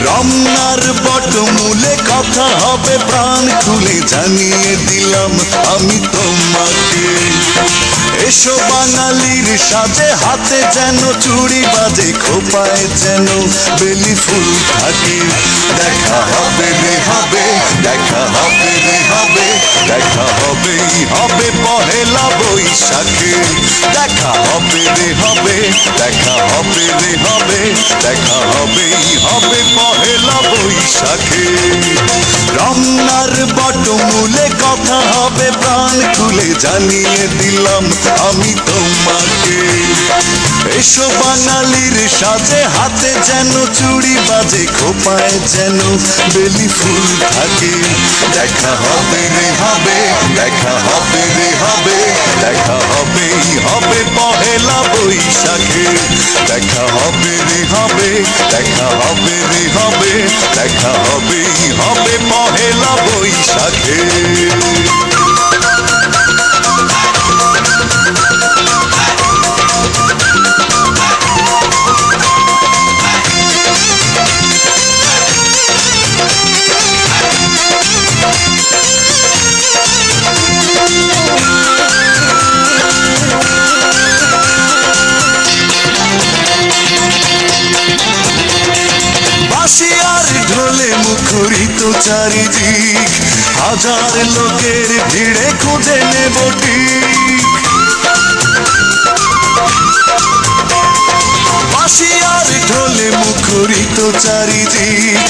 রমনার বটমূলে কথা হবে প্রাণ খুলে জানিয়ে দিলাম আমি তোমাকে। এসো বাঙালির সাজে হাতে যেন চুড়ি বাজে খোপায় যেন বেলি ফুল থাকে। দেখা হবে রে হবে, দেখা হবে রে হবে, দেখা হবেই হবে পহেলা বৈশাখে। দেখা হবে রে হবে, দেখা হবে রে হবে, দেখা হবেই হবে পহেলা বৈশাখে। রমনার বটমূলে কথা হবে প্রাণ খুলে জানিয়ে দিলাম আমি তোমাকে। এসো বাঙালির সাজে হাতে যেন চুড়ি বাজে খোপায় যেন বেলি ফুল থাকে। দেখা হবে রে হবে, দেখা হবে রে হবে, দেখা হবেই হবে পহেলা বৈশাখে। দেখা হবে রে হবে, দেখা হবে রে হবে, দেখা হবেই হবে পহেলা বৈশাখে। বাঁশিয়ার ঢোলে মুখরিত চারিদিক, হাজার লোকের ভিড়ে খুঁজে নেব ঠিক। বাঁশিয়ার ঢোলে মুখরিত চারিদিক,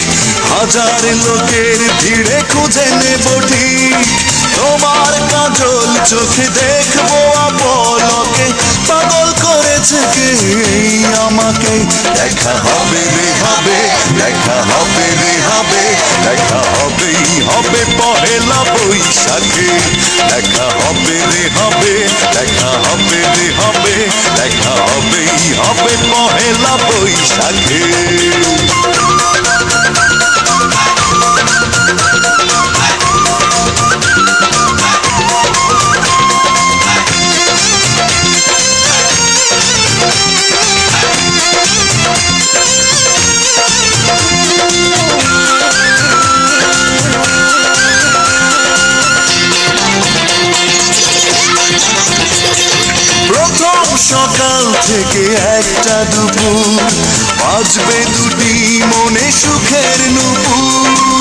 হাজার লোকের ভিড়ে খুঁজে নেব ঠিক। তোমার কাজল চোখে দেখবো আপলকে, পাগল করেছে কে আমাকে। দেখা হবে রে হবে, দেখা হবে রে হবে, দেখা হবেই হবে পহেলা বৈশাখে। দেখা হবে রে হবে, দেখা হবে রে হবে, দেখা হবেই হবে পহেলা বৈশাখে। প্রথম সকাল থেকে একটা দুপুর, বাজবে দুটি মনে সুখের নুপুর।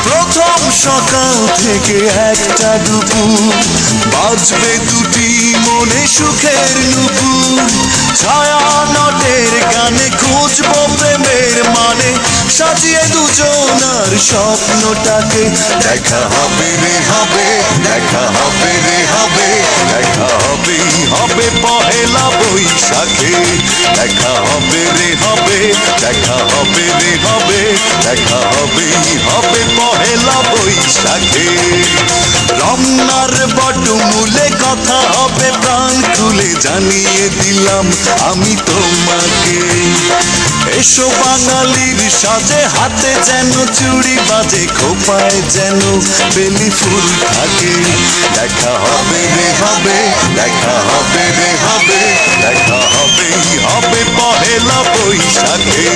প্রথম সকাল থেকে একটা দুপুর, বাজবে দুটি মনে সুখের নুপুর। ছায়া নটের গানে খুঁজবো প্রেমের মানে, সাজিয়ে দুজনার স্বপ্নটাকে। দেখা হবে রে হবে, দেখা হবে রে হবে, দেখা হবেই হবে পহেলা বৈশাখে। দেখা হবে রে হবে, দেখা হবে রে হবে, দেখা হবেই হবে পহেলা বৈশাখে। রমনার বটমূলে কথা হবে প্রাণ খুলে জানিয়ে দিলাম আমি তোমাকে। এসো বাঙালির সাজে হাতে যেন চুড়ি বাজে খোপায় যেন বেলি ফুল থাকে। দেখা হবে রে হবে, দেখা হবে রে হবে, দেখা হবেই হবে পহেলা বৈশাখে।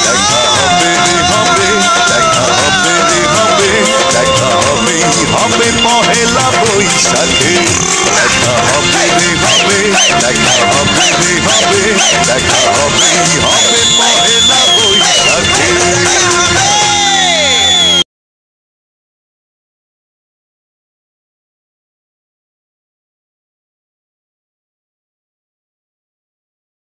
দেখা হবে রে হবে, দেখা হবে রে হবে, দেখা হবেই হবে পহেলা বৈশাখে। দেখা হবে রে হবে, দেখা হবে রে হবে, দেখা হবেই হবে পহেলা